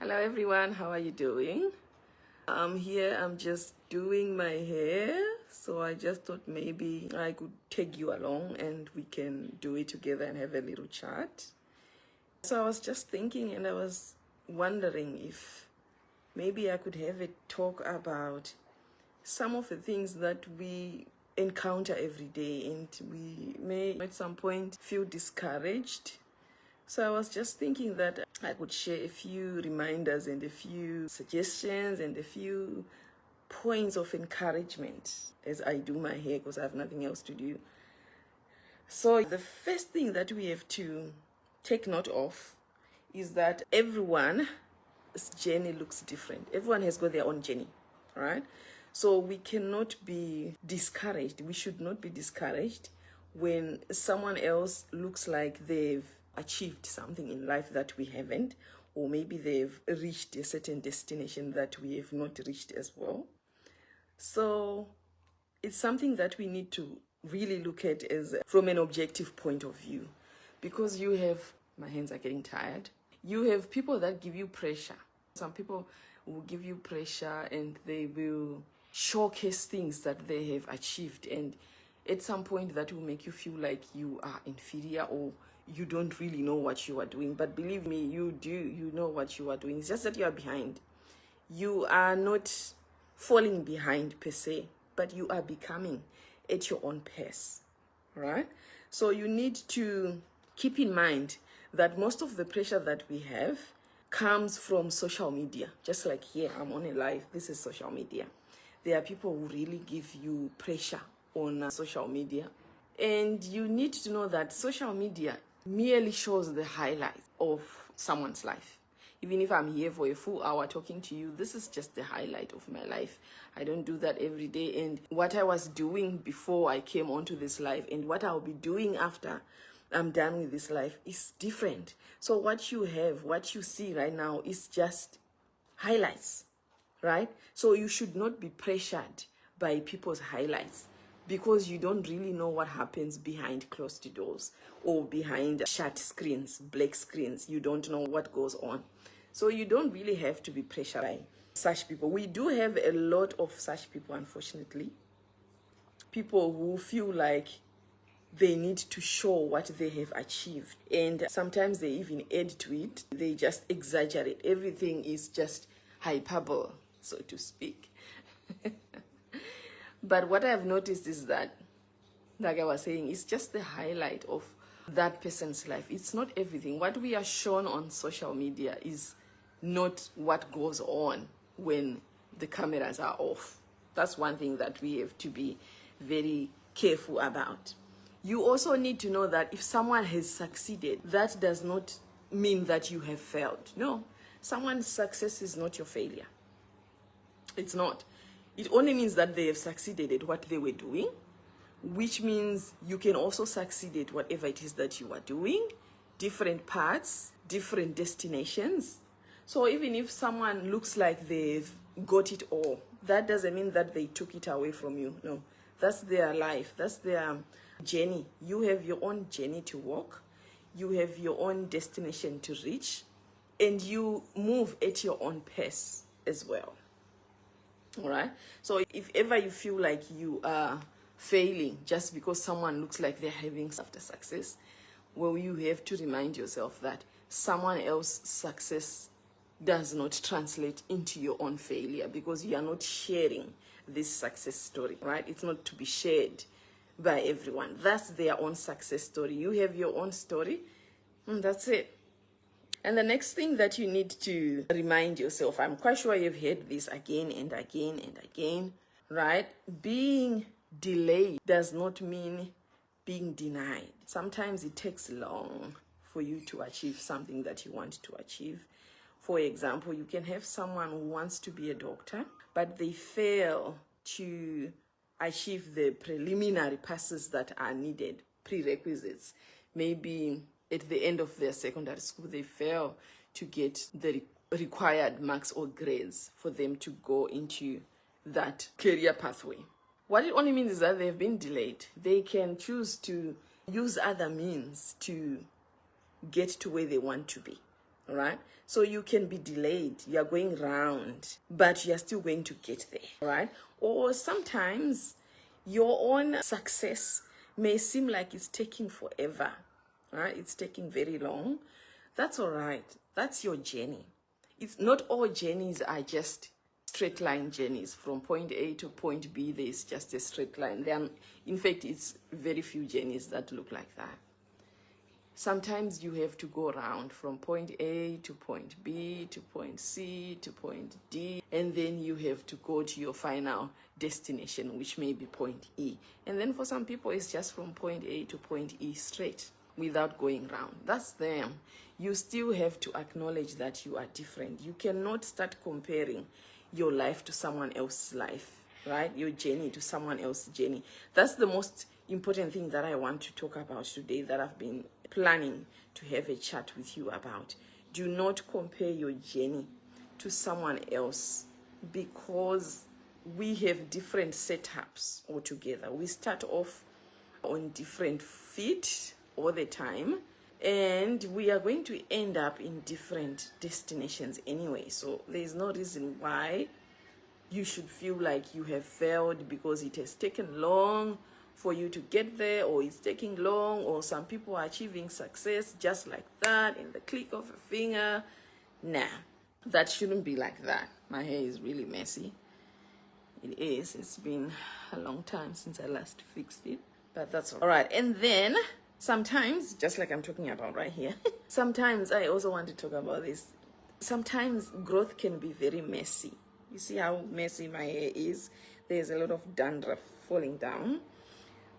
Hello everyone, how are you doing? I'm here, I'm just doing my hair, so I just thought maybe I could take you along and we can do it together and have a little chat. So I was just thinking and I was wondering if maybe I could have a talk about some of the things that we encounter every day and we may at some point feel discouraged. So I was just thinking that I could share a few reminders and a few suggestions and a few points of encouragement as I do my hair because I have nothing else to do. So the first thing that we have to take note of is that everyone's journey looks different. Everyone has got their own journey, right? So we cannot be discouraged. We should not be discouraged when someone else looks like they've achieved something in life that we haven't, or maybe they've reached a certain destination that we have not reached as well. So it's something that we need to really look at as from an objective point of view, because you have, my hands are getting tired, you have people that give you pressure. Some people will give you pressure and they will showcase things that they have achieved, and at some point that will make you feel like you are inferior or you don't really know what you are doing. But believe me, you do, you know what you are doing. It's just that you are behind. You are not falling behind per se, but you are becoming at your own pace, right? So you need to keep in mind that most of the pressure that we have comes from social media. Just like here, I'm on a live, this is social media. There are people who really give you pressure on social media. And you need to know that social media merely shows the highlights of someone's life. Even if I'm here for a full hour talking to you, this is just the highlight of my life. I don't do that every day. And what I was doing before I came onto this life and what I'll be doing after I'm done with this life is different. So what you have, what you see right now is just highlights, right? So you should not be pressured by people's highlights, because you don't really know what happens behind closed doors or behind shut screens, black screens. You don't know what goes on. So you don't really have to be pressured by such people. We do have a lot of such people, unfortunately. People who feel like they need to show what they have achieved. And sometimes they even add to it. They just exaggerate. Everything is just hyperbole, so to speak. But what I've noticed is that, like I was saying, it's just the highlight of that person's life. It's not everything. What we are shown on social media is not what goes on when the cameras are off. That's one thing that we have to be very careful about. You also need to know that if someone has succeeded, that does not mean that you have failed. No, someone's success is not your failure. It's not. It only means that they have succeeded at what they were doing, which means you can also succeed at whatever it is that you are doing, different paths, different destinations. So even if someone looks like they've got it all, that doesn't mean that they took it away from you. No, that's their life. That's their journey. You have your own journey to walk. You have your own destination to reach, and you move at your own pace as well. All right. So if ever you feel like you are failing just because someone looks like they're having after success, well, you have to remind yourself that someone else's success does not translate into your own failure, because you are not sharing this success story, right? It's not to be shared by everyone. That's their own success story. You have your own story, and that's it. And the next thing that you need to remind yourself, I'm quite sure you've heard this again and again and again, right? Being delayed does not mean being denied. Sometimes it takes long for you to achieve something that you want to achieve. For example, you can have someone who wants to be a doctor, but they fail to achieve the preliminary passes that are needed, prerequisites. Maybe at the end of their secondary school, they fail to get the required marks or grades for them to go into that career pathway. What it only means is that they've been delayed. They can choose to use other means to get to where they want to be. all right? So you can be delayed, you are going round, but you are still going to get there, all right? Or sometimes your own success may seem like it's taking forever, right? It's taking very long. That's all right. That's your journey. It's not all journeys are just straight line journeys from point A to point B. There's just a straight line. In fact, it's very few journeys that look like that. Sometimes you have to go around from point A to point B to point C to point D, and then you have to go to your final destination, which may be point E. And then for some people, it's just from point A to point E straight without going round. That's them. You still have to acknowledge that you are different. You cannot start comparing your life to someone else's life, right? Your journey to someone else's journey. That's the most important thing that I want to talk about today, that I've been planning to have a chat with you about. Do not compare your journey to someone else, because we have different setups altogether. We start off on different feet all the time, and we are going to end up in different destinations anyway. So there's no reason why you should feel like you have failed because it has taken long for you to get there, or it's taking long, or some people are achieving success just like that in the click of a finger. Nah, that shouldn't be like that. My hair is really messy. It is. It's been a long time since I last fixed it, but that's all right. And then sometimes, just like I'm talking about right here, sometimes I also want to talk about this. Sometimes growth can be very messy. You see how messy my hair is? There's a lot of dandruff falling down.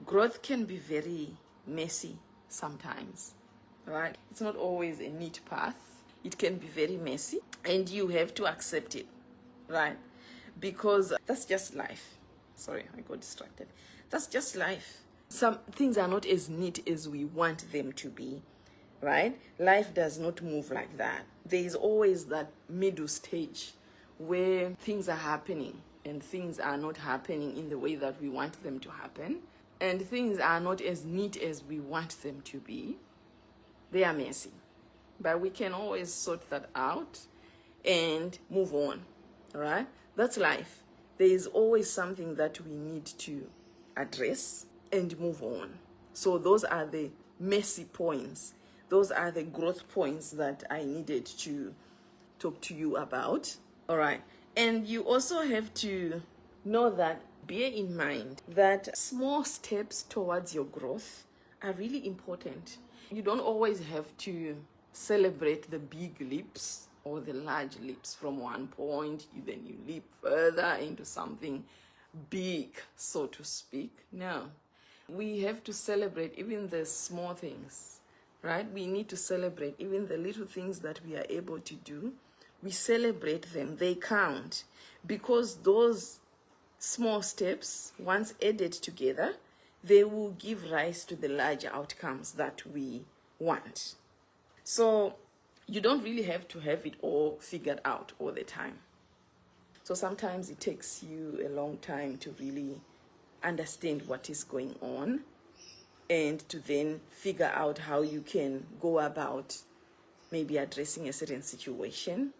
Growth can be very messy sometimes, right? It's not always a neat path. It can be very messy, and you have to accept it, right? Because that's just life. Sorry, I got distracted. That's just life. Some things are not as neat as we want them to be, right? Life does not move like that. There is always that middle stage where things are happening and things are not happening in the way that we want them to happen, and things are not as neat as we want them to be. They are messy, but we can always sort that out and move on, all right? That's life. There is always something that we need to address and move on. So those are the messy points. Those are the growth points that I needed to talk to you about. All right. And you also have to know that, bear in mind that small steps towards your growth are really important. You don't always have to celebrate the big leaps or the large leaps from one point, then you leap further into something big, so to speak. No. We have to celebrate even the small things, right? We need to celebrate even the little things that we are able to do. We celebrate them. They count, because those small steps, once added together, they will give rise to the large outcomes that we want. So you don't really have to have it all figured out all the time. So sometimes it takes you a long time to really understand what is going on, and to then figure out how you can go about maybe addressing a certain situation.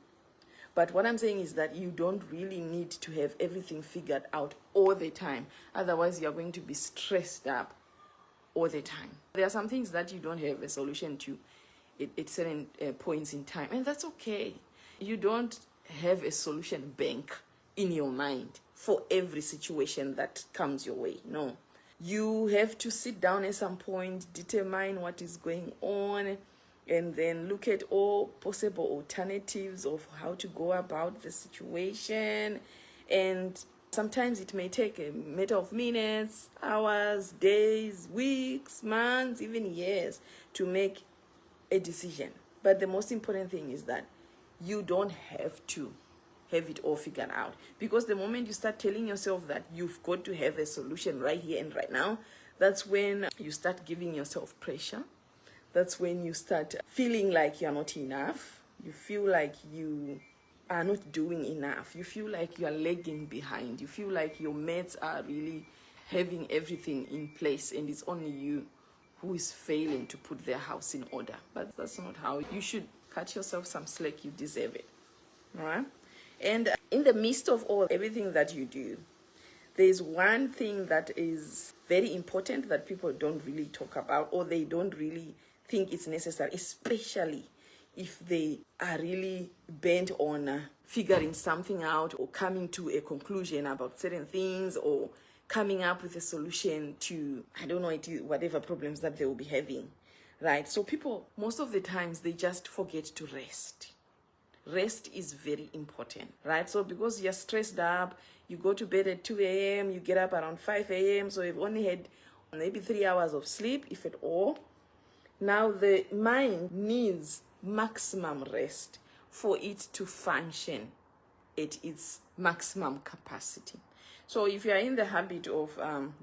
But what I'm saying is that you don't really need to have everything figured out all the time. Otherwise, you're going to be stressed up all the time. There are some things that you don't have a solution to at certain points in time, and that's okay. You don't have a solution bank in your mind for every situation that comes your way. No. You have to sit down at some point, determine what is going on, and then look at all possible alternatives of how to go about the situation. And sometimes it may take a matter of minutes, hours, days, weeks, months, even years to make a decision. But the most important thing is that you don't have to have it all figured out, because the moment you start telling yourself that you've got to have a solution right here and right now, that's when you start giving yourself pressure. That's when you start feeling like you're not enough. You feel like you are not doing enough. You feel like you are lagging behind. You feel like your mates are really having everything in place, and it's only you who is failing to put their house in order. But that's not how you should Cut yourself some slack. You deserve it. All right? And in the midst of everything that you do, there's one thing that is very important that people don't really talk about, or they don't really think it's necessary, especially if they are really bent on figuring something out or coming to a conclusion about certain things, or coming up with a solution to, I don't know, whatever problems that they will be having, right? So people, most of the times, they just forget to rest. Rest is very important, right? So because you're stressed up, you go to bed at 2 a.m., you get up around 5 a.m., so you've only had maybe 3 hours of sleep, if at all. Now the mind needs maximum rest for it to function at its maximum capacity. So if you are in the habit of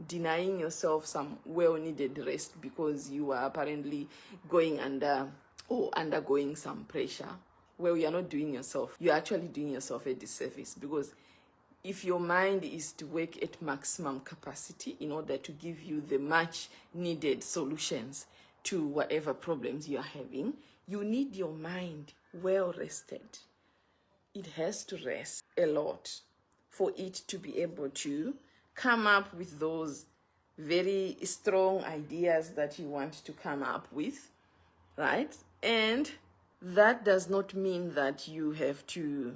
denying yourself some well-needed rest because you are apparently going under or undergoing some pressure, well, you're not doing yourself. You're actually doing yourself a disservice, because if your mind is to work at maximum capacity in order to give you the much needed solutions to whatever problems you are having, you need your mind well rested. It has to rest a lot for it to be able to come up with those very strong ideas that you want to come up with, right? And that does not mean that you have to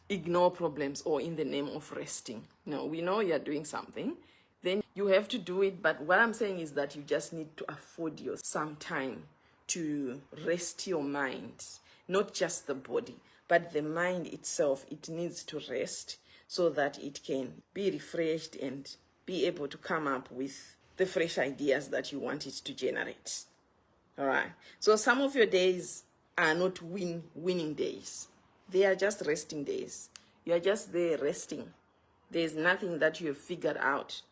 ignore problems or in the name of resting. No, we know you're doing something, then you have to do it. But what I'm saying is that you just need to afford yourself some time to rest your mind, not just the body, but the mind itself. It needs to rest so that it can be refreshed and be able to come up with the fresh ideas that you want it to generate. All right. So some of your days are not winning days. They are just resting days. You are just there resting. There's nothing that you have figured out.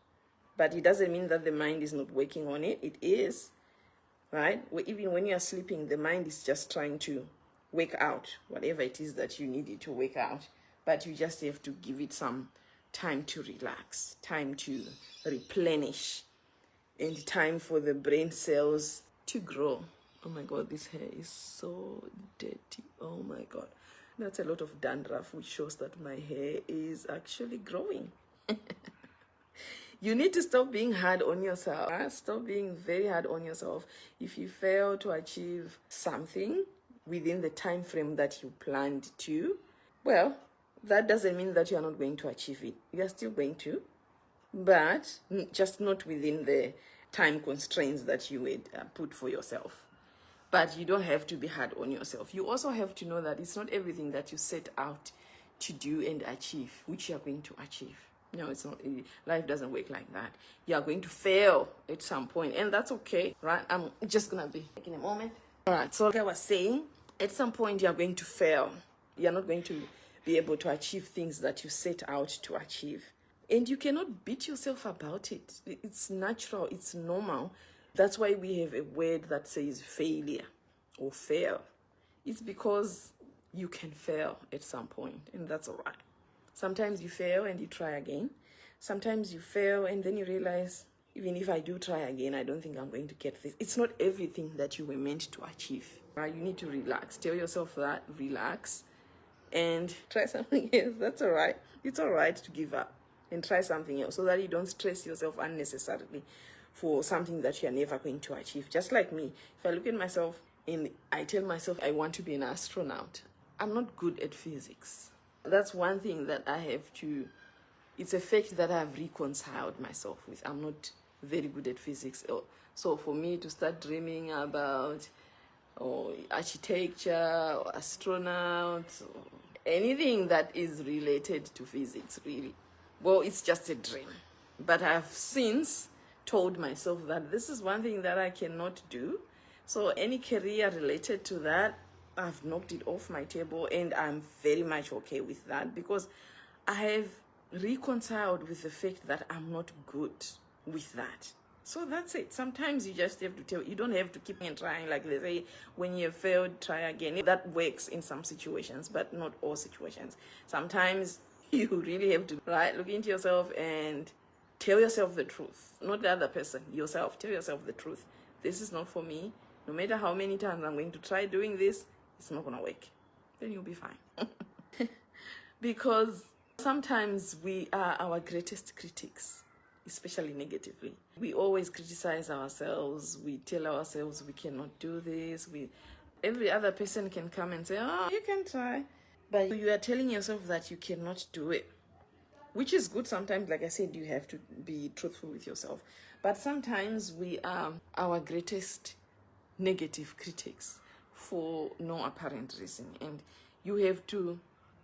But it doesn't mean that the mind is not working on it. It is, right? Even when you are sleeping, the mind is just trying to work out whatever it is that you need it to work out. But you just have to give it some time to relax, time to replenish, and time for the brain cells to grow. Oh my God, this hair is so dirty. Oh my God. That's a lot of dandruff, which shows that my hair is actually growing. You need to stop being hard on yourself. Stop being very hard on yourself. If you fail to achieve something within the time frame that you planned to, well, that doesn't mean that you are not going to achieve it. You are still going to, but just not within the time constraints that you would put for yourself. But you don't have to be hard on yourself. You also have to know that it's not everything that you set out to do and achieve which you are going to achieve. No, it's not. Life doesn't work like that. You are going to fail at some point, and that's okay, right? I'm just gonna be taking a moment. All right. So like I was saying, at some point you are going to fail. You are not going to be able to achieve things that you set out to achieve, and you cannot beat yourself about it. It's natural. It's normal. That's why we have a word that says failure or fail. It's because you can fail at some point, and that's all right. Sometimes you fail and you try again. Sometimes you fail and then you realize, even if I do try again, I don't think I'm going to get this. It's not everything that you were meant to achieve, right? You need to relax. Tell yourself that, relax, and try something else. That's all right. It's all right to give up and try something else so that you don't stress yourself unnecessarily for something that you're never going to achieve. Just like me, if I look at myself and I tell myself I want to be an astronaut, I'm not good at physics. That's one thing that I have to, it's a fact that I've reconciled myself with. I'm not very good at physics. So for me to start dreaming about architecture or astronauts or anything that is related to physics, really, well, it's just a dream. But I've since told myself that this is one thing that I cannot do. So any career related to that, I've knocked it off my table, and I'm very much okay with that, because I have reconciled with the fact that I'm not good with that. So that's it. Sometimes you just have to tell, you don't have to keep on trying. Like they say, when you have failed, try again. That works in some situations, but not all situations. Sometimes you really have to, right, look into yourself and tell yourself the truth, not the other person, yourself. Tell yourself the truth. This is not for me. No matter how many times I'm going to try doing this, it's not gonna work. Then you'll be fine. Because sometimes we are our greatest critics, especially negatively. We always criticize ourselves. We tell ourselves we cannot do this. Every other person can come and say, oh, you can try. But you are telling yourself that you cannot do it, which is good sometimes. Like I said, you have to be truthful with yourself. But sometimes we are our greatest negative critics for no apparent reason. And you have to,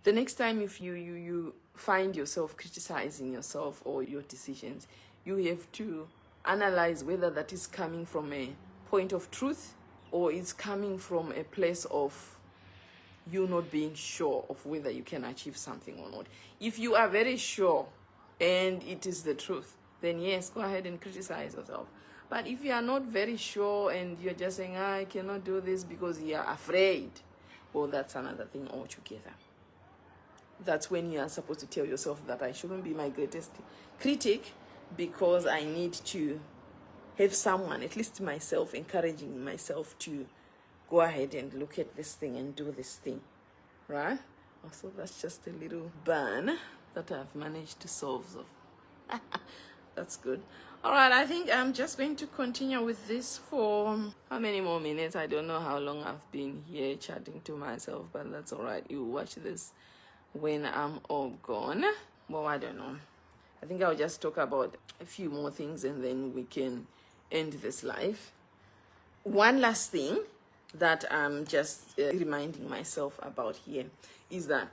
the next time if you find yourself criticizing yourself or your decisions, you have to analyze whether that is coming from a point of truth or it's coming from a place of you not being sure of whether you can achieve something or not. If you are very sure and it is the truth, then yes, go ahead and criticize yourself. But if you are not very sure and you're just saying, I cannot do this because you are afraid, well, that's another thing altogether. That's when you are supposed to tell yourself that I shouldn't be my greatest critic because I need to have someone, at least myself, encouraging myself to go ahead and look at this thing and do this thing, right? Also, that's just a little burn that I've managed to solve. That's good. All right, I think I'm just going to continue with this for how many more minutes? I don't know how long I've been here chatting to myself, but that's all right. You watch this when I'm all gone. Well, I don't know. I think I'll just talk about a few more things and then we can end this live. One last thing that I'm just reminding myself about here is that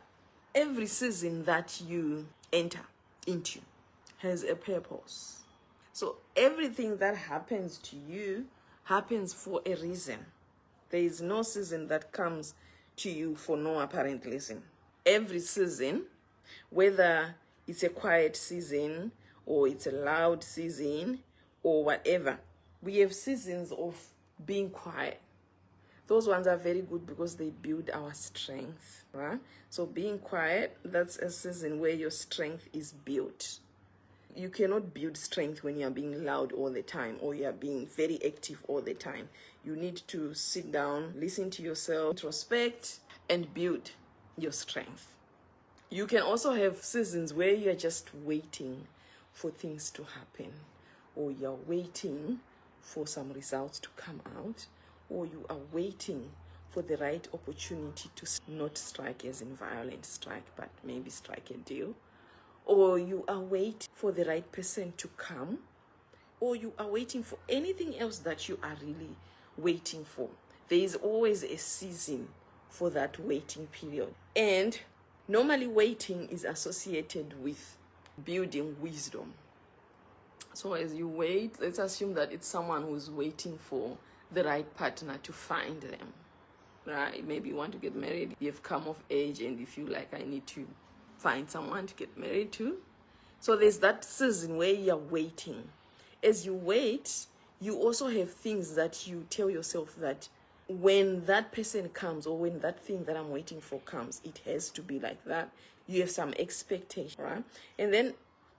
every season that you enter into has a purpose. So everything that happens to you happens for a reason. There is no season that comes to you for no apparent reason. Every season, whether it's a quiet season or it's a loud season or whatever, we have seasons of being quiet. Those ones are very good because they build our strength, right? So being quiet, that's a season where your strength is built. You cannot build strength when you're being loud all the time or you're being very active all the time. You need to sit down, listen to yourself, introspect, and build your strength. You can also have seasons where you're just waiting for things to happen, or you're waiting for some results to come out, or you are waiting for the right opportunity to not strike as in violent strike, but maybe strike a deal, or you are waiting for the right person to come, or you are waiting for anything else that you are really waiting for. There is always a season for that waiting period. And normally waiting is associated with building wisdom. So as you wait, let's assume that it's someone who's waiting for the right partner to find them, right? Maybe you want to get married, you've come of age and you feel like I need to find someone to get married to. So there's that season where you're waiting. As you wait, you also have things that you tell yourself that when that person comes or when that thing that I'm waiting for comes, it has to be like that. You have some expectation, right? And then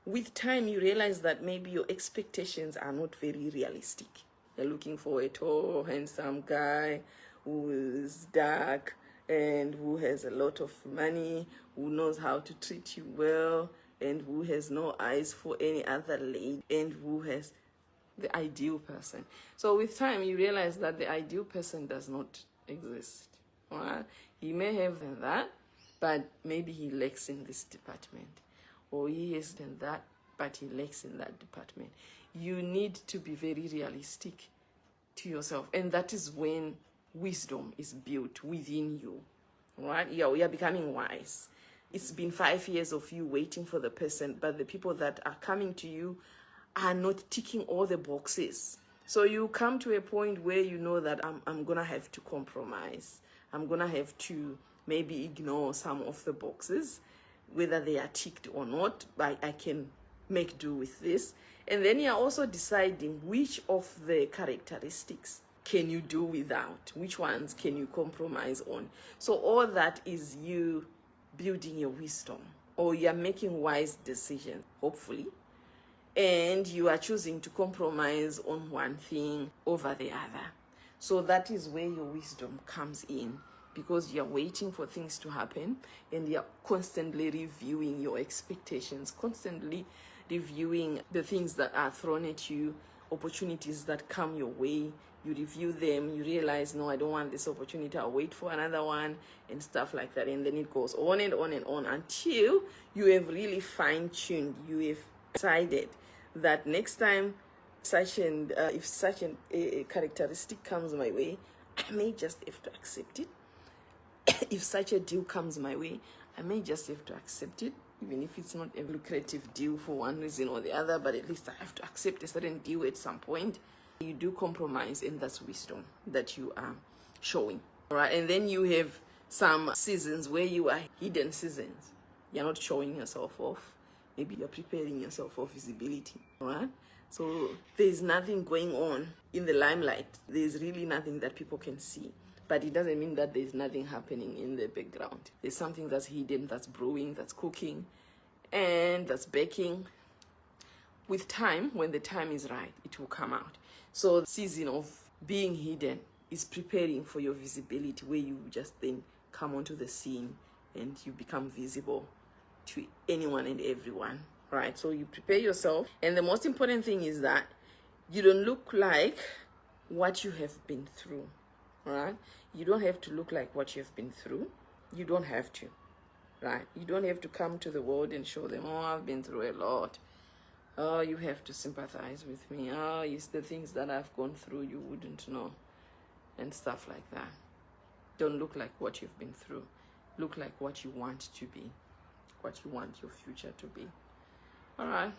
with time, you realize that maybe your expectations are not very realistic. You're looking for a tall, handsome guy who is dark and who has a lot of money, who knows how to treat you well, and who has no eyes for any other lady, and who has the ideal person. So with time, you realize that the ideal person does not exist. Right? He may have that, but maybe he lacks in this department. Or he has done that, but he lacks in that department. You need to be very realistic to yourself. And that is when wisdom is built within you. Right? Yeah, we are becoming wise. It's been 5 years of you waiting for the person, but the people that are coming to you are not ticking all the boxes. So you come to a point where you know that I'm going to have to compromise. I'm going to have to maybe ignore some of the boxes, whether they are ticked or not, but I can make do with this. And then you're also deciding which of the characteristics can you do without, which ones can you compromise on. So all that is you building your wisdom, or you're making wise decisions, hopefully. And you are choosing to compromise on one thing over the other. So that is where your wisdom comes in, because you're waiting for things to happen, and you're constantly reviewing your expectations, constantly reviewing the things that are thrown at you, opportunities that come your way. You review them, you realize, no, I don't want this opportunity, I'll wait for another one, and stuff like that. And then it goes on and on and on until you have really fine-tuned, you have decided that next time if such a characteristic comes my way, I may just have to accept it. If such a deal comes my way, I may just have to accept it, even if it's not a lucrative deal for one reason or the other, but at least I have to accept a certain deal at some point. You do compromise, and that's wisdom that you are showing. All right, and then you have some seasons where you are hidden seasons. You're not showing yourself off. Maybe you're preparing yourself for visibility. All right, so there's nothing going on in the limelight. There's really nothing that people can see. But it doesn't mean that there's nothing happening in the background. There's something that's hidden, that's brewing, that's cooking, and that's baking. With time, when the time is right, it will come out. So the season of being hidden is preparing for your visibility, where you just then come onto the scene and you become visible to anyone and everyone, right? So you prepare yourself. And the most important thing is that you don't look like what you have been through, right? You don't have to look like what you've been through. You don't have to, right? You don't have to come to the world and show them, oh, I've been through a lot. Oh, you have to sympathize with me. Oh, it's the things that I've gone through you wouldn't know, and stuff like that. Don't look like what you've been through. Look like what you want to be, what you want your future to be. All right,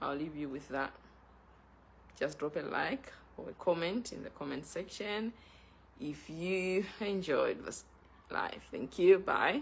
I'll leave you with that. Just drop a like or a comment in the comment section if you enjoyed this live. Thank you. Bye.